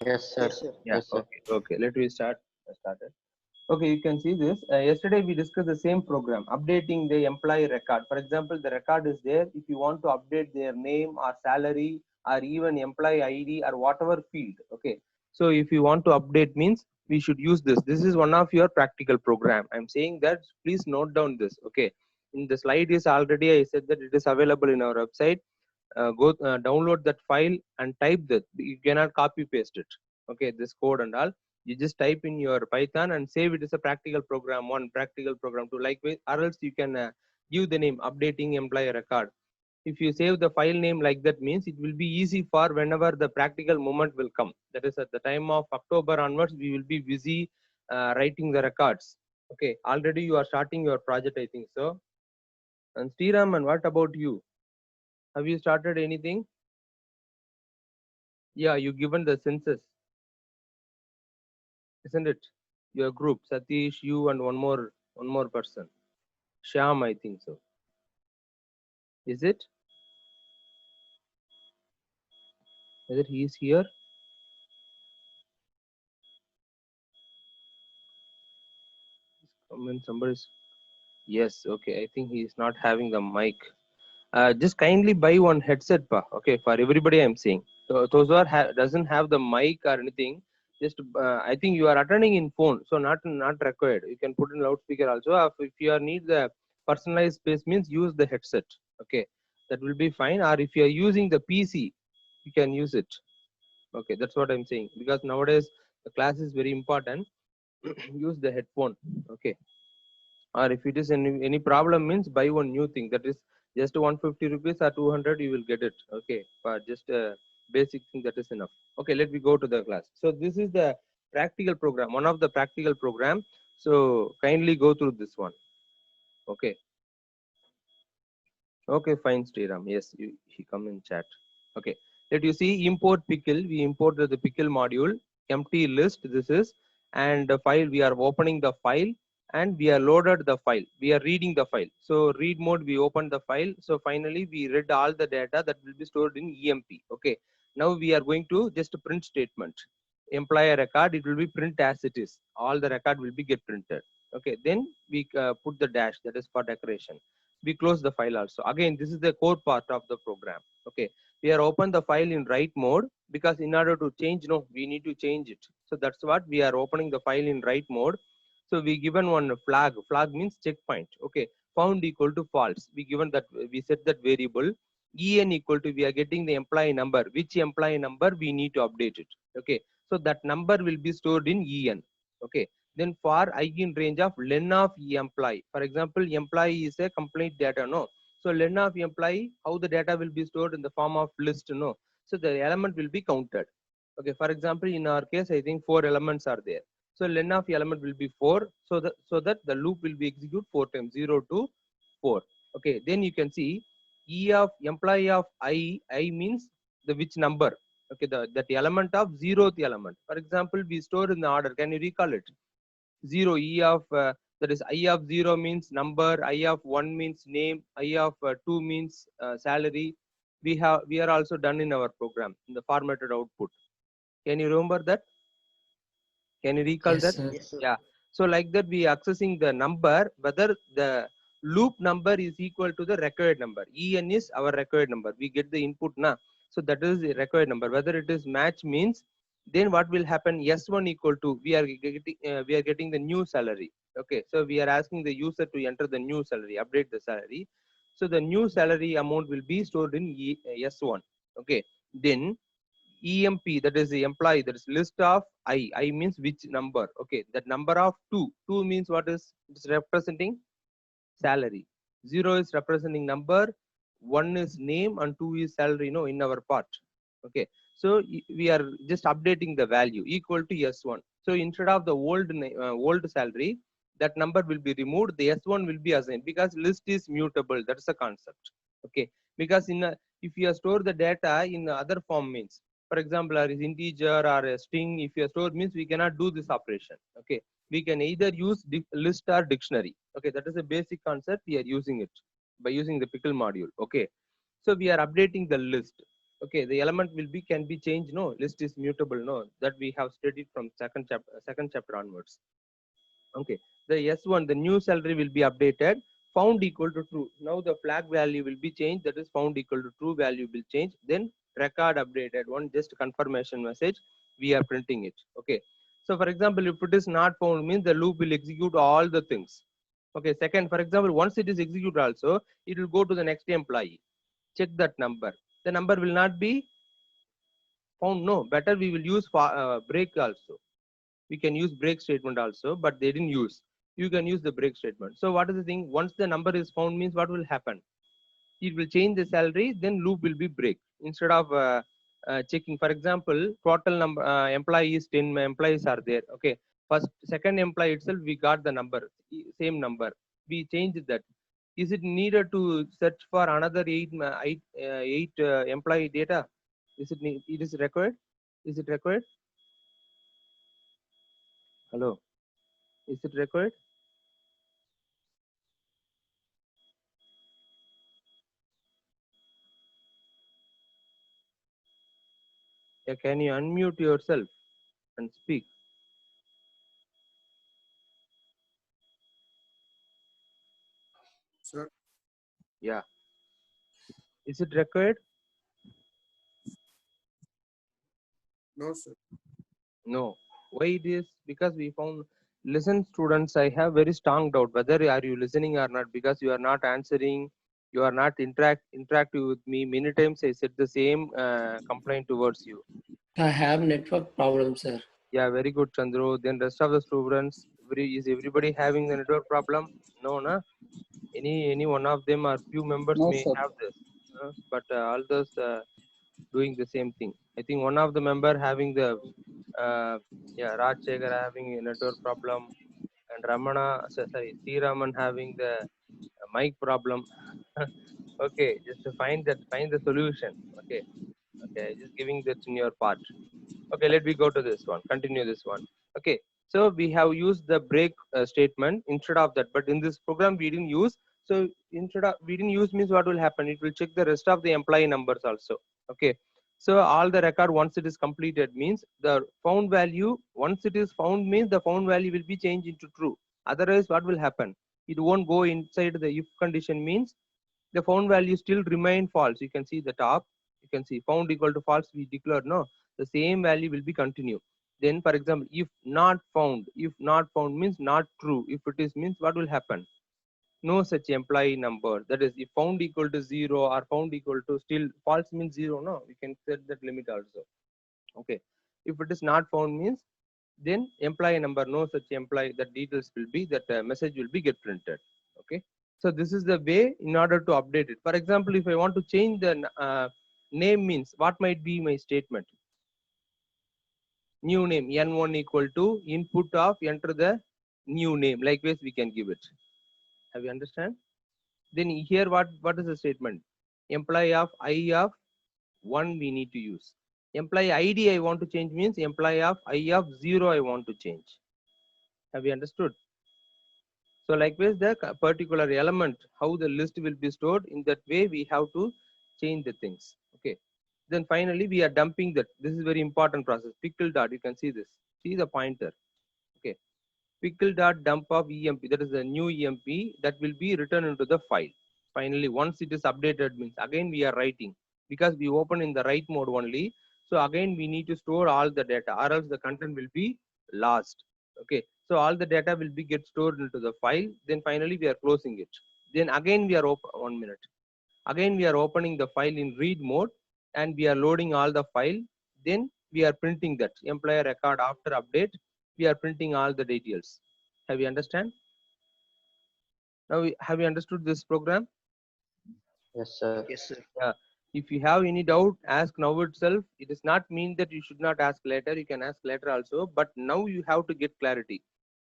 Yes, sir. Yes, sir. Yeah, Yes, sir. okay. Let me start. Started. Okay, you can see this. Yesterday we discussed the same program, updating the employee record. For example, the record is there. If you want to update their name or salary or even employee ID or whatever field, okay. So if you want to update means we should use this. This is one of your practical program. I'm saying that please note down this. Okay. In the slide is already I said that it is available in our website. Go download that file and type that. You cannot copy paste it. Okay, this code and all you just type in your Python and save it as a practical program 1, practical program 2, likewise, or else you can give the name updating employee record. If you save the file name like that means it will be easy for whenever the practical moment will come. That is at the time of October onwards, we will be busy writing the records. Okay, already you are starting your project, I think so. And Sriraman, what about you? Have you started anything? Yeah, you given the census, isn't it? Your group, Satish, you and one more person. Sham, I think so. Is it? Whether he is here? Comment somebody's. Yes, okay. I think he is not having the mic. Just kindly buy one headset, pa. Okay, for everybody I'm saying. So those who are doesn't have the mic or anything, just I think you are attending in phone, so not required. You can put in loudspeaker also. If you are need the personalized space means use the headset. Okay, that will be fine. Or if you are using the PC, you can use it. Okay, that's what I'm saying, because nowadays the class is very important. Use the headphone. Okay, or if it is any problem means buy one new thing, that is just 150 rupees or 200 you will get it. Okay, for just a basic thing, that is enough. Okay, let me go to the class. So this is the practical program, one of the practical program. So kindly go through this one. Okay, okay, fine, Sriram. Yes, he come in chat. Okay, let you see import pickle. We imported the pickle module, empty list. This is, and the file, we are opening the file and we are loaded the file. We are reading the file. So read mode, we open the file. So finally we read all the data that will be stored in EMP. Okay, now we are going to just print statement. Employer record, it will be print as it is. All the record will be get printed. Okay, then we put the dash, that is for decoration. We close the file also. Again, this is the core part of the program. Okay, we are open the file in write mode, because in order to change, no, we need to change it. So that's what we are opening the file in write mode. So we given one flag means checkpoint. Okay, found equal to false, we given that, we set that variable. En equal to, we are getting the employee number, which employee number we need to update it. Okay, so that number will be stored in En. Okay, then for I in range of len of employee, for example, employee is a complete data, no. So len of employee, how the data will be stored in the form of list, no. So the element will be counted. Okay, for example, in our case, I think 4 elements are there. So len of element will be 4. So that the loop will be execute 4 times, 0 to 4. Okay, then you can see e of employee of I means the which number. Okay, that element of 0th element. For example, we store in the order. Can you recall it? 0 e of that is I of 0 means number, I of 1 means name, I of 2 means salary. We are also done in our program in the formatted output. Can you remember that? Can you recall Yes, that? sir. Yes, sir. Yeah. So like that, we accessing the number, whether the loop number is equal to the required number. En is our required number. We get the input na. So that is the required number. Whether it is match means, then what will happen? S1 equal to, we are getting the new salary. Okay. So we are asking the user to enter the new salary, update the salary. So the new salary amount will be stored in S1. Okay. Then EMP, that is the employee, that is list of I means which number. Okay, that number of 2 means what is, it's representing salary. 0 is representing number, 1 is name, and 2 is salary, no, in our part. Okay, so we are just updating the value equal to S1. So instead of the old salary, that number will be removed, the S1 will be assigned, because list is mutable. That's the concept. Okay, because if you store the data in the other form means, for example, or is integer or a string, if you store means we cannot do this operation. Okay, we can either use list or dictionary. Okay, that is a basic concept. We are using it by using the pickle module. Okay, so we are updating the list. Okay, the element will be can be changed. No, list is mutable. No, that we have studied from second chapter onwards. Okay, the S1, the new salary will be updated. Found equal to true. Now the flag value will be changed. That is found equal to true value will change. Then record updated one, just confirmation message. We are printing it. Okay. So for example, if it is not found, means the loop will execute all the things. Okay. Second, for example, once it is executed also, it will go to the next employee. Check that number. The number will not be found. No, better we will use break also. We can use break statement also, but they didn't use. You can use the break statement. So what is the thing? Once the number is found, means what will happen? It will change the salary, then loop will be break. Instead of checking, for example, total number employees, 10 employees are there. Okay, first second employee itself we got the number, same number. We changed that. Is it needed to search for another eight employee data? Is it it is required? Is it required? Hello, is it required? Yeah, can you unmute yourself and speak? Sir, Yeah. Is it required? no, sir. No. Why it is? Because we found, listen students, I have very strong doubt whether are you listening or not, because you are not answering, you are not interactive with me. Many times I said the same complaint towards you. I have network problem, sir. Yeah, very good, Chandru. Then rest of the students, is everybody having the network problem? No, na? Any one of them or few members No, may sir. have this, but all those doing the same thing. I think one of the member having the yeah, Raj Shekhar having a network problem, and Ramana, sorry, T Raman having the mic problem. Okay, just to find the solution. Okay, okay, just giving that in your part. Okay, let me go to this one. Continue this one. Okay, so we have used the break statement instead of that, but in this program we didn't use. So instead of we didn't use means what will happen? It will check the rest of the employee numbers also. Okay, so all the record once it is completed means the found value, once it is found means the found value will be changed into true. Otherwise, what will happen? It won't go inside the if condition, means the found value still remain false. You can see the top, you can see found equal to false, we declared, no, the same value will be continue. Then for example, if not found means not true. If it is means what will happen? No such employee number. That is, if found equal to 0 or found equal to still false means 0, no, we can set that limit also. Okay, if it is not found means then employee number, no such employee, that details will be, that message will be get printed. Okay, so this is the way in order to update it. For example, if I want to change the name, means what might be my statement? New name n1 equal to input of enter the new name, likewise we can give it. Have you understand? Then here what is the statement? Employee of I of 1 we need to use. Employee ID I want to change means employee of I of 0 I want to change. Have you understood? So likewise the particular element, how the list will be stored, in that way we have to change the things. Okay. Then finally we are dumping that. This is very important process. Pickle dot, you can see this. See the pointer. Okay. Pickle dot dump of EMP, that is the new EMP that will be written into the file. Finally, once it is updated means again we are writing, because we open in the write mode only. So again we need to store all the data, or else the content will be lost. Okay, so all the data will be get stored into the file. Then finally we are closing it. Then again we are open 1 minute. Again we are opening the file in read mode, and we are loading all the file. Then we are printing that employer record after update. We are printing all the details. Have you understand? Now have you understood this program? Yes, sir. Yes, sir. Yeah. If you have any doubt, ask now itself. It does not mean that you should not ask later. You can ask later also, but now you have to get clarity.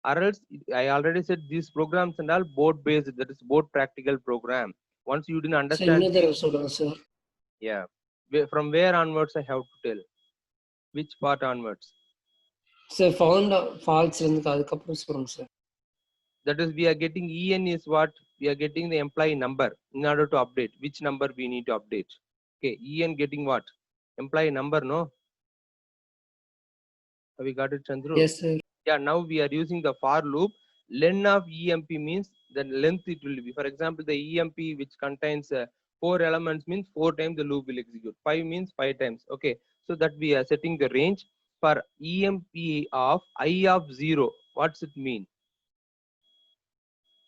Or else, I already said these programs and all board based. That is board practical program. Once you didn't So understand, another சொல்லுங்க sir. yeah. From where onwards I have to tell? Which part onwards? Sir, found false இருந்துக்கு அதுக்கப்புறம் சொல்லுங்க sir. That is, we are getting en is what? We are getting the employee number in order to update. Which number we need to update? Okay, en getting what? Employee number, no? Have you got it, Chandru? Yes, sir. Yeah, now we are using the for loop. Len of EMP means the length it will be. For example, the EMP which contains 4 elements means 4 times the loop will execute. 5 means 5 times. Okay, so that we are setting the range for EMP of I of 0. What's it mean?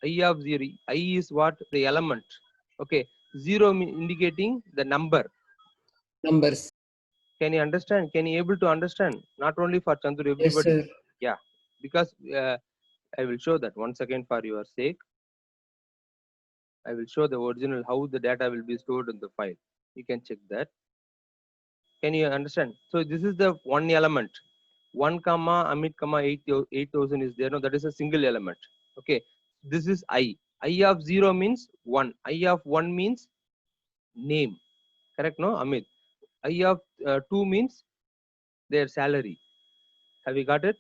I of 0. I is what? The element. Okay, 0 indicating the number. Numbers. Can you understand? Can you able to understand? Not only for Chandru, Yes, everybody. sir. Yeah, because I will show that once again for your sake. I will show the original how the data will be stored in the file. You can check that. Can you understand? So this is the one element. 1 comma Amit comma 8000 is there. No, that is a single element. Okay. This is I. I of 0 means 1. I of 1 means name. Correct? No, Amit. I of 2 means their salary. Have you got it?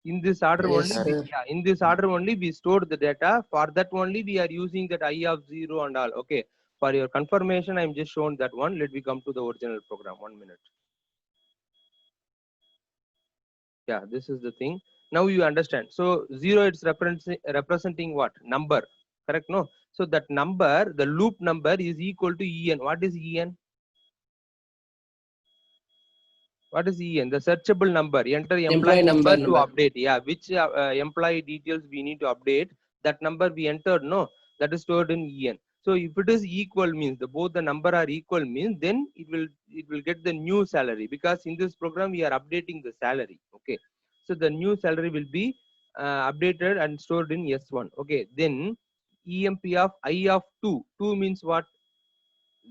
In this order Yes, only, sir. yeah, in this order only we stored the data. For that only we are using that I of 0 and all. Okay. For your confirmation, I'm just shown that one. Let me come to the original program. 1 minute. Yeah, this is the thing. Now you understand. So 0 it's representing what? Number. Correct? No. So that number, the loop number is equal to En. What is En? What is En? The searchable number. Enter employee number to update. Yeah, which employee details we need to update. That number we entered. No, that is stored in En. So if it is equal means both the number are equal means then it will get the new salary, because in this program we are updating the salary. Okay, so the new salary will be updated and stored in S1. Okay, then EMP of I of 2. 2 means what?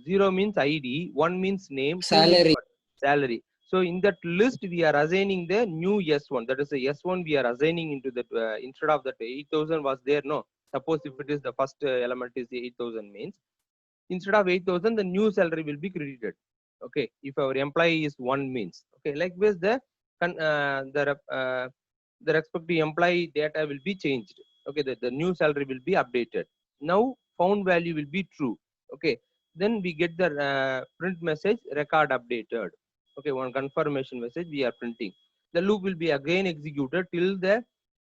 0 means ID, 1 means name, 2 means Salary. what? Salary. So in that list, we are assigning the new S1. That is the S1 we are assigning into that. Instead of that 8000 was there, no. Suppose if it is the first element is 8000 means, instead of 8000, the new salary will be credited. Okay. If our employee is 1 means. Okay. Likewise, the respective employee data will be changed. Okay. The new salary will be updated. Now found value will be true. Okay. Then we get the print message record updated. Okay, one confirmation message we are printing. The loop will be again executed till the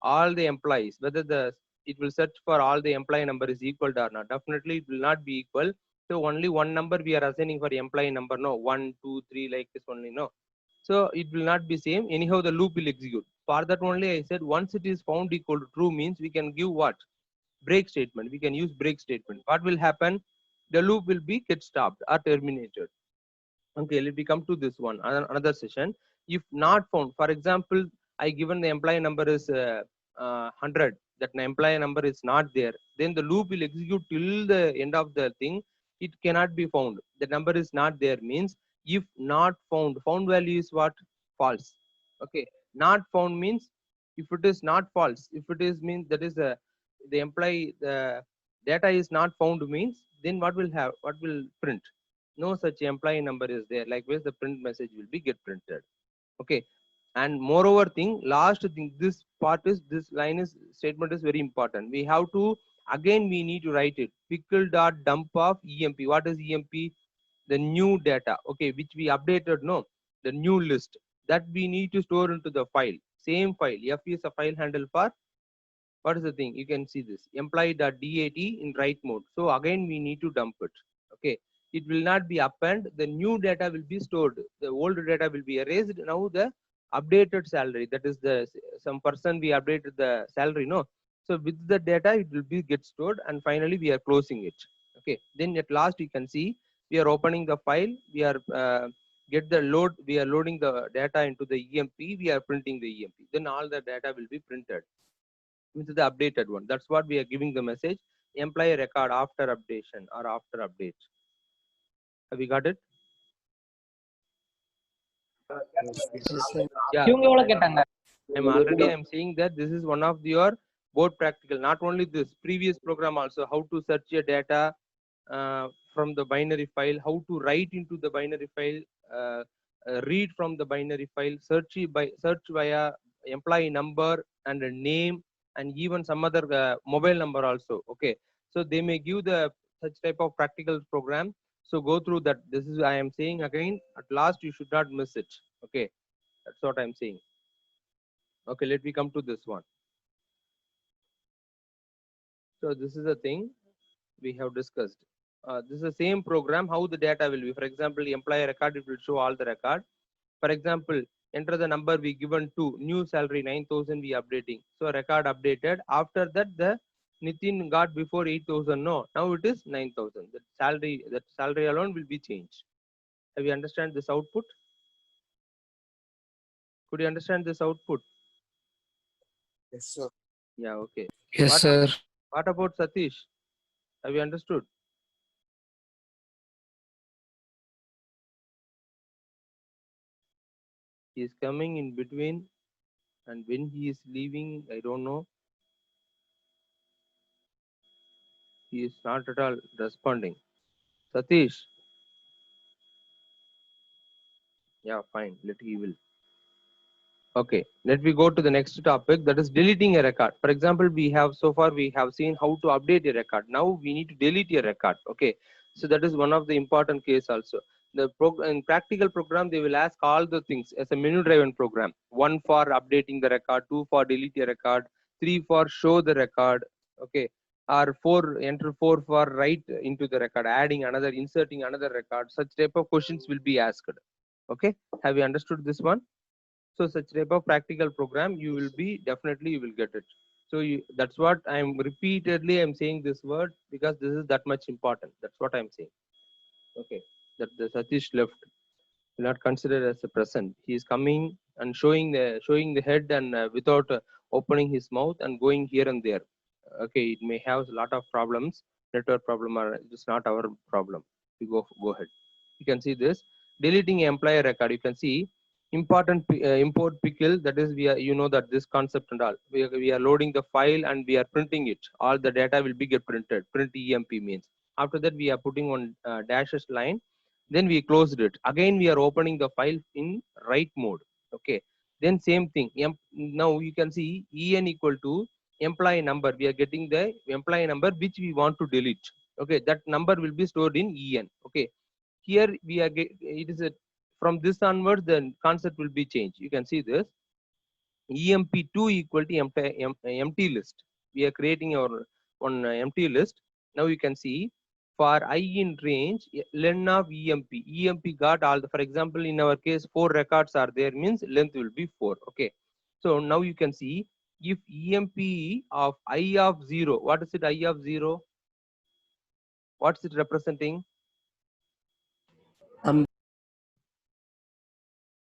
all the employees, whether it will search for all the employee number is equal or not. Definitely it will not be equal. So only one number we are assigning for employee number. No, 1, 2, 3 like this only. No. So it will not be same. Anyhow, the loop will execute. For that only I said once it is found equal to true means we can give what? Break statement. We can use break statement. What will happen? The loop will be get stopped or terminated. Okay, let me come to this one, another session. If not found, for example, I given the employee number is 100, that employee number is not there, then the loop will execute till the end of the thing. It cannot be found. The number is not there means if not found, found value is what? False. Okay, not found means if it is not false, if it is means that is the employee, the data is not found means then what will print? No such employee number is there. Likewise, the print message will be get printed. Okay. And moreover thing, last thing, this part is, this line is statement is very important. We have to, again, we need to write it. Pickle dot dump of EMP. What is EMP? The new data. Okay. Which we updated, no, the new list that we need to store into the file. Same file. F is a file handle for, what is the thing? You can see this employee.dat in write mode. So again, we need to dump it. Okay. It will not be append. The new data will be stored. The old data will be erased. Now the updated salary, that is the some person we updated the salary, no. So with the data, it will be get stored, and finally we are closing it. Okay. Then at last you can see we are opening the file. We are get the load. We are loading the data into the EMP. We are printing the EMP. Then all the data will be printed. Which is the updated one. That's what we are giving the message. Employee record after updation or after update. Have you got it? Yes, sir. Yeah. I'm saying that this is one of your board practical. Not only this, previous program also, how to search your data from the binary file, how to write into the binary file, read from the binary file, search via employee number and a name, and even some other mobile number also. Okay, so they may give the such type of practical program. So go through that. This is I am saying again. At last, you should not miss it. Okay, that's what I'm saying. Okay, let me come to this one. So this is the thing we have discussed. This is the same program. How the data will be. For example, employee record, it will show all the record. For example, enter the number we given to new salary 9,000 we updating. So record updated. After that, the Nitin got before 8,000. No, now it is 9,000. That salary alone will be changed. Have you understand this output? Could you understand this output? Yes, sir. Yeah, okay. Yes, What- sir. What about Satish? Have you understood? He is coming in between, and when he is leaving, I don't know. He is not at all responding. Satish. Yeah, fine. He will. Okay, let me go to the next topic, that is deleting a record. For example, we have seen how to update a record. Now we need to delete a record. Okay, so that is one of the important case also. In practical program, they will ask all the things as a menu driven program. 1 for updating the record, 2 for delete a record, 3 for show the record. Okay, or 4 enter 4 for write into the record, inserting another record. Such type of questions will be asked. Okay, have you understood this one? So such type of practical program you will be definitely you will get it. So that's what I'm saying this word because this is that much important. That's what I'm saying. Okay, that the Satish left will not consider as a present. He is coming and showing the head and without opening his mouth and going here and there. Okay, it may have a lot of problems, network problem, or it's not our problem. You go ahead. You can see this deleting employer record. You can see import pickle, that is we are that this concept and all we are loading the file and we are printing it. All the data will be get printed. Print emp means after that we are putting on dashes line, then we closed it. Again we are opening the file in write mode. Okay, then same thing. Now you can see en equal to employee number. We are getting the employee number which we want to delete. Okay, that number will be stored in en. Okay, here we are it is a from this onwards the concept will be changed. You can see this emp2 equal to empty list. We are creating our one empty list. Now you can see for I in range len of emp got all the, for example in our case 4 records are there means length will be 4. Okay, so now you can see if emp of I of 0, what is it? I of 0, what's it representing?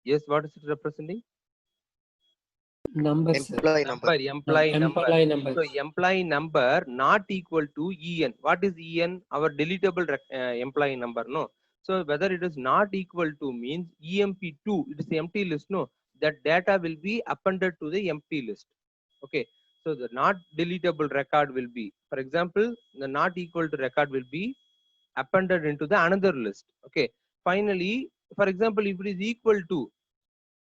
Yes, what is it representing? Numbers, sir. Employee number. Employee number. Employee number. So employee number not equal to en. What is en? Our deletable employee number. No. So whether it is not equal to means emp2, it is the empty list. No, that data will be appended to the empty list. Okay. So the not deletable record will be, for example, the not equal to record will be appended into the another list. Okay. Finally, for example, if it is equal to,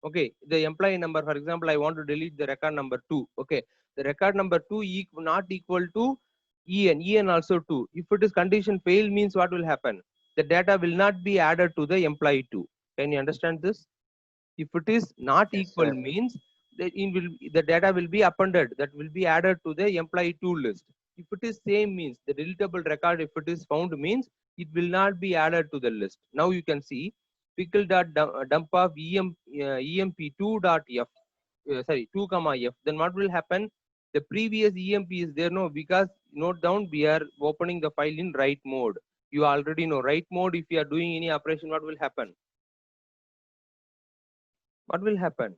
okay, the employee number, for example, I want to delete the record number 2. Okay, the record number 2 not equal to en also 2. If it is condition fail means what will happen? The data will not be added to the employee 2. Can you understand this? If it is not Yes, equal sir. means the data will be appended, that will be added to the employee 2 list. If it is same means the deletable record, if it is found means it will not be added to the list. Now you can see pickle dot dump of emp2 dot f, sorry 2 comma f. Then what will happen? The previous emp is there, no, because note down we are opening the file in write mode. You already know write mode. If you are doing any operation, what will happen? What will happen?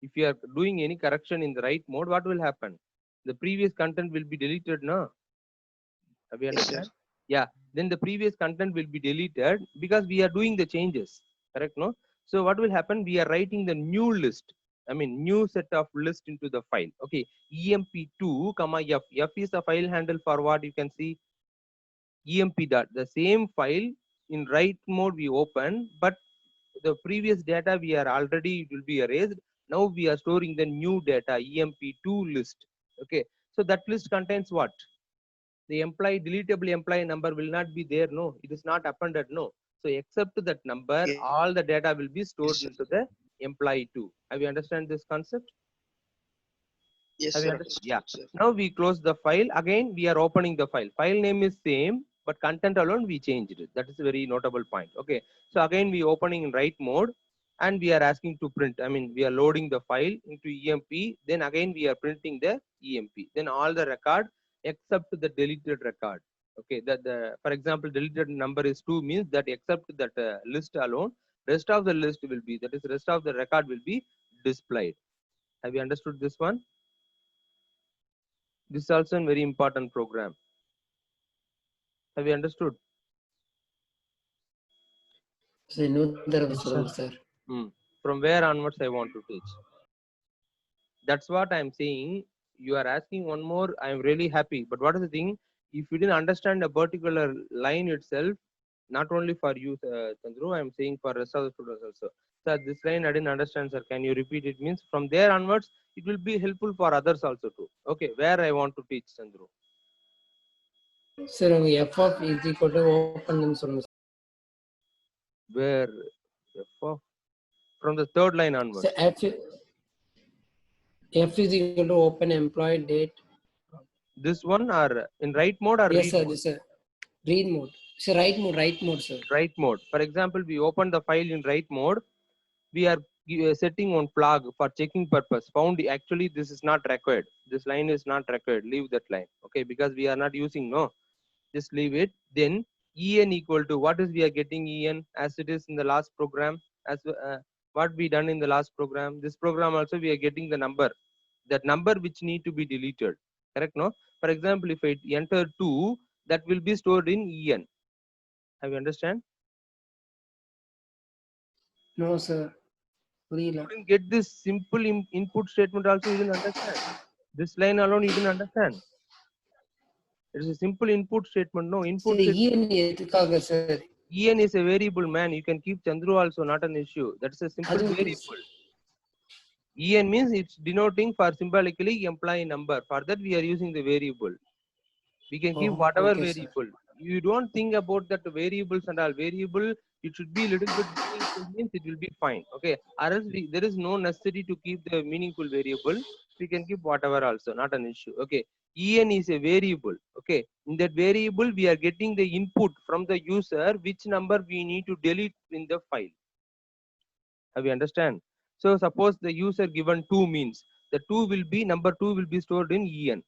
If you are doing any correction in the write mode, what will happen? The previous content will be deleted, no? Have you Yes, sir. understand? Yeah, then the previous content will be deleted because we are doing the changes, correct? No. So what will happen? We are writing the new list, I mean new set of list into the file. Okay, emp2 comma f. F is the file handle for what you can see emp dot, the same file in write mode we open, but the previous data we are already, it will be erased. Now we are storing the new data emp2 list. Okay, so that list contains what? the employee deletable employee number will not be there. No, it is not appended. No. So except that number, Yes. all the data will be stored Yes, sir. into the employee 2. Have you understand this concept? Yes, Have you sir. understood? Yeah. Sir. Now we close the file. Again, we are opening the file. File name is same, but content alone we changed it. That is a very notable point. Okay. So again, we opening in write mode and we are asking to print. I mean, we are loading the file into EMP. Then again, we are printing the EMP. Then all the record except the deleted record. Okay. For example, deleted number is 2 means that except that list alone, rest of the list will be, that is rest of the record will be displayed. Have you understood this one? This is also a very important program. Have you understood? So, sir. From where onwards I want to teach. That's what I'm saying. You are asking one more. I'm really happy. But what is the thing? If you didn't understand a particular line itself, not only for you, Chandru, I'm saying for rest of the students also. Sir, this line I didn't understand, sir. Can you repeat it? Means from there onwards, it will be helpful for others also too. Okay, where I want to teach, Chandru. Sir, f of is equal to open and Where? From the third line onwards. so f is equal to open employee date. This one or in write mode or Yes, read sir. mode? This is read mode. So write mode, sir. Write mode. For example, we open the file in write mode. We are setting on flag for checking purpose. Found actually this is not required. This line is not required. Leave that line. Okay, because we are not using. No, just leave it. Then en equal to what is we are getting en as it is in the last program, as what we done in the last program. This program also we are getting the number, that number which need to be deleted. Correct? No. For example, if I enter 2, that will be stored in en. Have you understand? No, sir. You didn't get this simple input statement also. You didn't understand. This line alone you didn't understand. It is a simple input statement. No input statement. Sir. En is a variable, man. You can keep Chandru also, not an issue. That's a simple variable. En means it's denoting for symbolically employee number. For that we are using the variable. We can keep whatever variable. You don't think about that variables and all. Variable, it should be a little bit meaningful, means it will be fine. Okay. Or else there is no necessity to keep the meaningful variable. We can keep whatever also, not an issue. Okay. En is a variable. Okay. In that variable, we are getting the input from the user, which number we need to delete in the file. Have you understand? So suppose the user given 2 means the 2 will be, number 2 will be stored in En.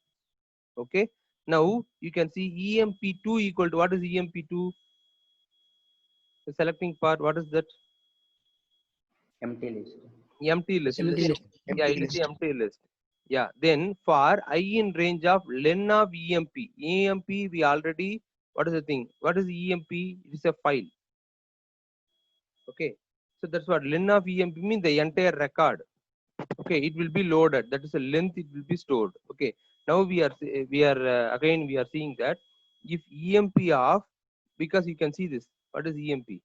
Okay. Now you can see EMP2 equal to, what is EMP2? The selecting part, what is that? Empty list. Empty list. Empty list. Yeah, it is the empty list. Yeah. Then for I in range of len of EMP. EMP we already, what is the thing? What is EMP? It is a file. Okay. So that's what len of EMP means, the entire record. Okay, it will be loaded. That is a length. It will be stored. Okay. Now we are again we are seeing that if EMP of, because you can see this. What is EMP?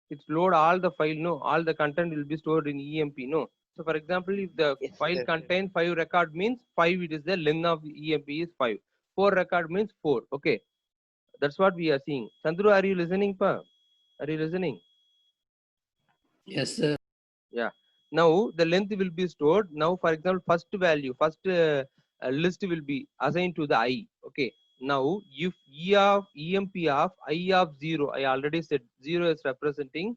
It's load all the file. No, all the content will be stored in EMP. No. So for example, if the file contains 5 record means 5. It is the length of the EMP is 5. 4 record means 4. Okay. That's what we are seeing. Chandru, are you listening, pa? Are you listening? Yes, sir. Yeah. Now the length will be stored. Now, for example, first value, first list will be assigned to the I. Okay. Now, if EMP of I of 0, I already said 0 is representing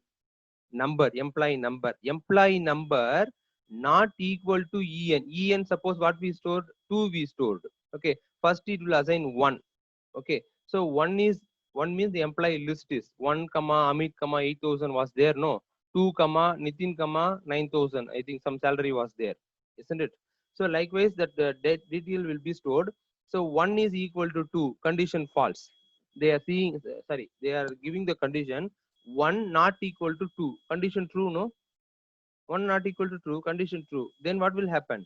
number, employee number. Employee number not equal to En. En, suppose what we stored? 2 we stored. Okay. First it will assign 1. Okay. So 1 means the employee list is 1, Amit, 8000 was there. No. 2, Nitin, 9000. I think some salary was there, isn't it? So likewise, that detail will be stored. So 1 is equal to 2. Condition false. They are seeing. Sorry, they are giving the condition 1 not equal to 2. Condition true, no? 1 not equal to 2. Condition true. Then what will happen?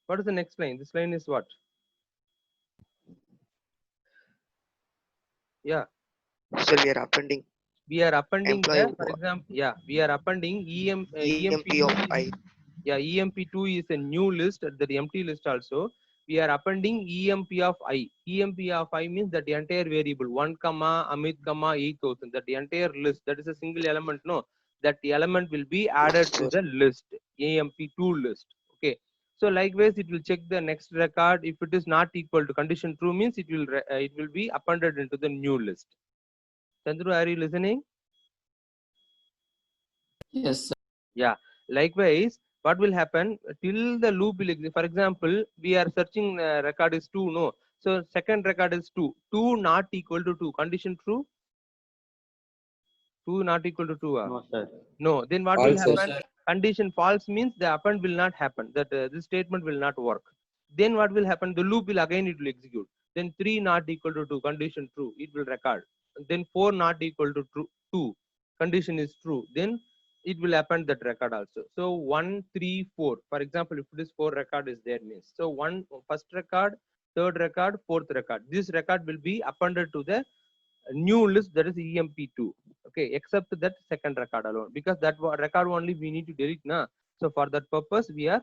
What is the next line? This line is what? Yeah. So we are appending. We are appending Employee the, for example, yeah, we are appending EMP of I. Yeah, EMP2 is a new list, the empty list also. We are appending EMP of I. EMP of I means that the entire variable 1, Amit, 8000. That the entire list, that is a single element, no? That the element will be added to the list, EMP2 list. Okay. So likewise, it will check the next record. If it is not equal to condition true means it will be appended into the new list. Chandru, are you listening? Yes, sir. Yeah. Likewise, what will happen till the loop will exist? For example, we are searching record is 2, no? So second record is 2. 2 not equal to 2. Condition true? 2 not equal to 2. No, sir. No. Then what will False, happen? sir. Condition false means the append will not happen. That this statement will not work. Then what will happen? The loop will again it will execute. Then 3 not equal to 2. Condition true. It will record. Then 4 not equal to 2. Condition is true. Then it will append that record also. So 1, 3, 4. For example, if this 4 record is there means. So first record, third record, fourth record. This record will be appended to the new list, that is EMP2. Okay, except that second record alone, because that record only we need to delete na. So for that purpose we are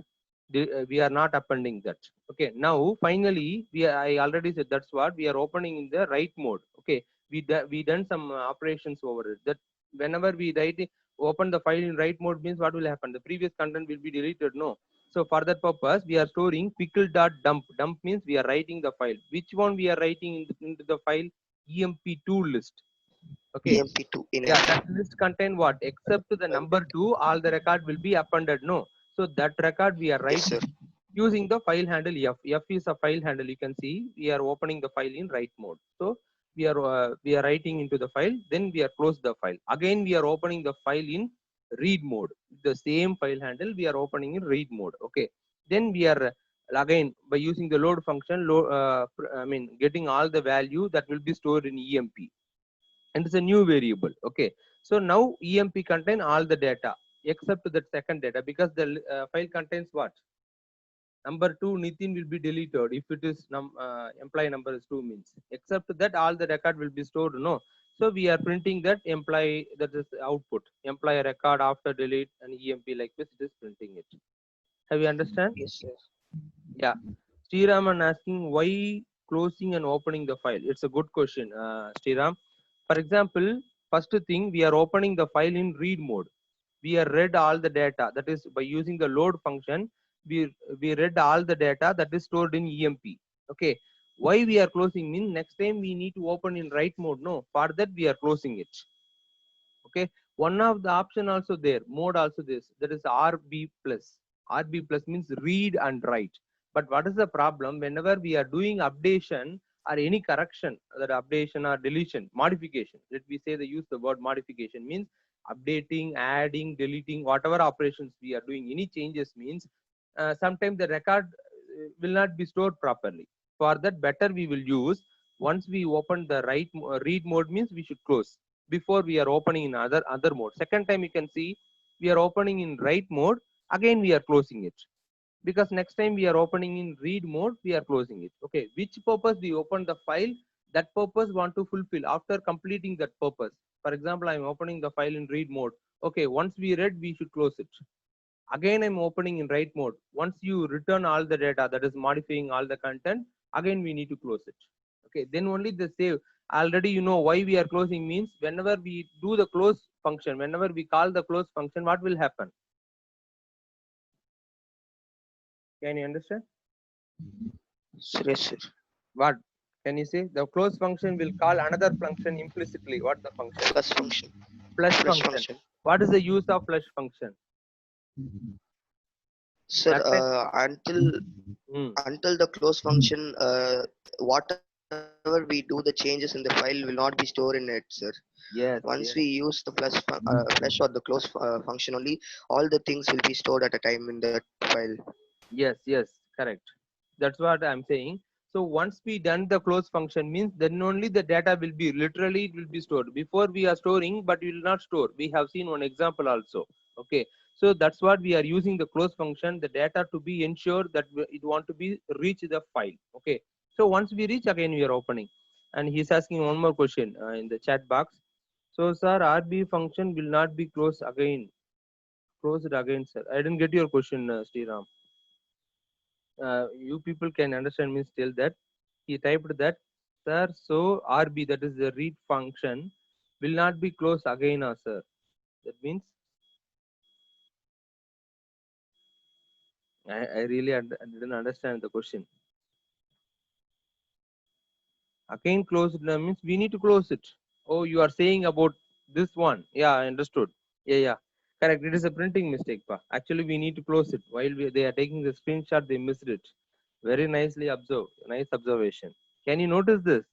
not appending that. Okay, now finally I already said that's what we are opening in the write mode. Okay, we done some operations over it. That whenever we open the file in write mode means what will happen? The previous content will be deleted, no? So for that purpose we are storing pickle.dump. Dump means we are writing the file. Which one we are writing into the file? EMP2 list. Okay. EMP2 in Yeah, that list contain what? Except the number 2, all the record will be appended. No. So that record we are Yes, sir. writing using the file handle F. F is a file handle. You can see we are opening the file in write mode. So we are writing into the file. Then we are close the file. Again we are opening the file in read mode. The same file handle we are opening in read mode. Okay. Then we are again by using the load function, getting all the value that will be stored in EMP, and it's a new variable. Okay, so now EMP contain all the data except that second data, because the file contains what? Number 2 Nitin will be deleted if it is employee number is 2 means, except that all the record will be stored, no? So we are printing that employee, that is output, employee record after delete, and EMP like this it is printing it. Have you understand? Yes, sir. Yeah. Sriraman asking why closing and opening the file. It's a good question, Sriram. For example, first thing, we are opening the file in read mode. We are read all the data. That is by using the load function, we read all the data that is stored in EMP. Okay. Why we are closing means next time we need to open in write mode. No, for that we are closing it. Okay. One of the option also there, mode also this, that is RB plus. RB plus means read and write. But what is the problem? Whenever we are doing updation or any correction, that updation or deletion, modification, let me say the use the word modification means updating, adding, deleting, whatever operations we are doing, any changes means sometimes the record will not be stored properly. For that, better we will use, once we open the read mode means we should close before we are opening in other mode. Second time you can see we are opening in write mode, again we are closing it, because next time we are opening in read mode we are closing it. Okay, which purpose we open the file, that purpose want to fulfill after completing that purpose. For example, I am opening the file in read mode. Okay, once we read we should close it. Again I'm opening in write mode. Once you return all the data, that is modifying all the content, again we need to close it. Okay, then only the save. Already you know why we are closing means, whenever we do the close function, whenever we call the close function, what will happen? Can you understand? Yes, sir. What can you say? The close function will call another function implicitly. What the function? Plus function. Flush Flush function. function. What is the use of flush function? Sir, That time, until the close function, whatever we do, the changes in the file will not be stored in it, sir. yes, Once yes, we use the flush or the close function only, all the things will be stored at a time in that file. yes, yes, correct. That's what I'm saying. So once we done the close function means, then only the data will be literally it will be stored. Before we are storing, but we will not store. We have seen one example also. Okay. So that's what we are using the close function, the data to be ensured that it want to be reach the file. Okay. So once we reach, again we are opening. And he's asking one more question in the chat box. So sir, RB function will not be closed again. close it again, sir. I didn't get your question, Sriram. You people can understand me still that he typed that, sir, so RB, that is the read function, will not be closed again, sir. That means I really didn't understand the question. Again close it means we need to close it. Oh, you are saying about this one. Yeah, I understood. Yeah. Correct. It is a printing mistake. Pa. Actually, we need to close it. While they are taking the screenshot, they missed it. Very nicely observed. Nice observation. Can you notice this?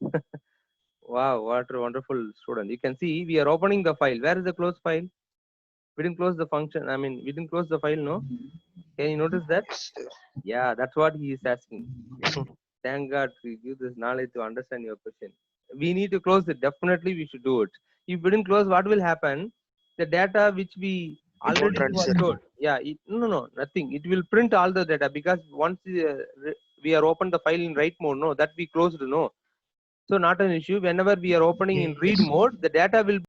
Wow, what a wonderful student. You can see we are opening the file. Where is the close file? We didn't close the function. I mean, we didn't close the file, no? Can you notice that? Yes, sir. Yeah, that's what he is asking. Thank God we give this knowledge to understand your question. We need to close it. Definitely we should do it. If we didn't close, what will happen? The data which we It won't already run, was sir. stored. Yeah, no, nothing. It will print all the data because once we are open the file in write mode, no, that we closed, no. So not an issue. Whenever we are opening in read Yes. mode, the data will